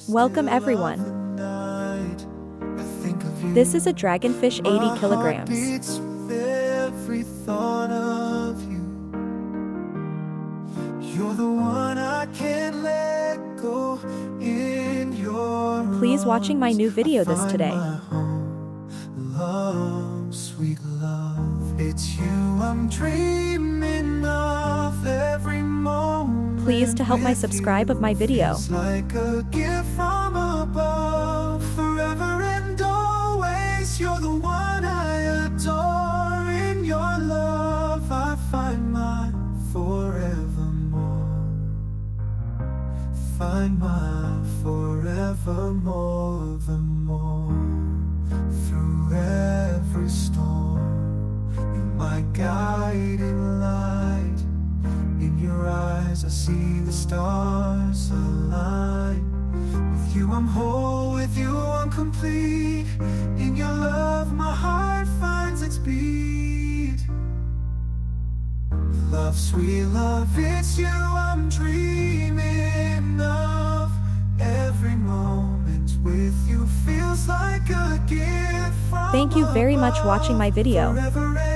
Welcome everyone. This is a dragonfish 80 kilograms. Every thought of you. You're the one I can't let go in your Please watching my new video this today. Love, sweet love, it's you I'm dreaming of every moment. Please to help my subscribe of my video. It's like a gift from above, forever and always. You're the one I adore. In your love I find my forevermore. Find my forevermore, the more. Through every storm, you're my guiding light. In your eyes I see the stars align. With you I'm whole, with you I'm complete. In your love my heart finds its beat. Love, sweet love, it's you I'm dreaming of. Every moment with you feels like a gift from Thank you very much watching my video. above, forever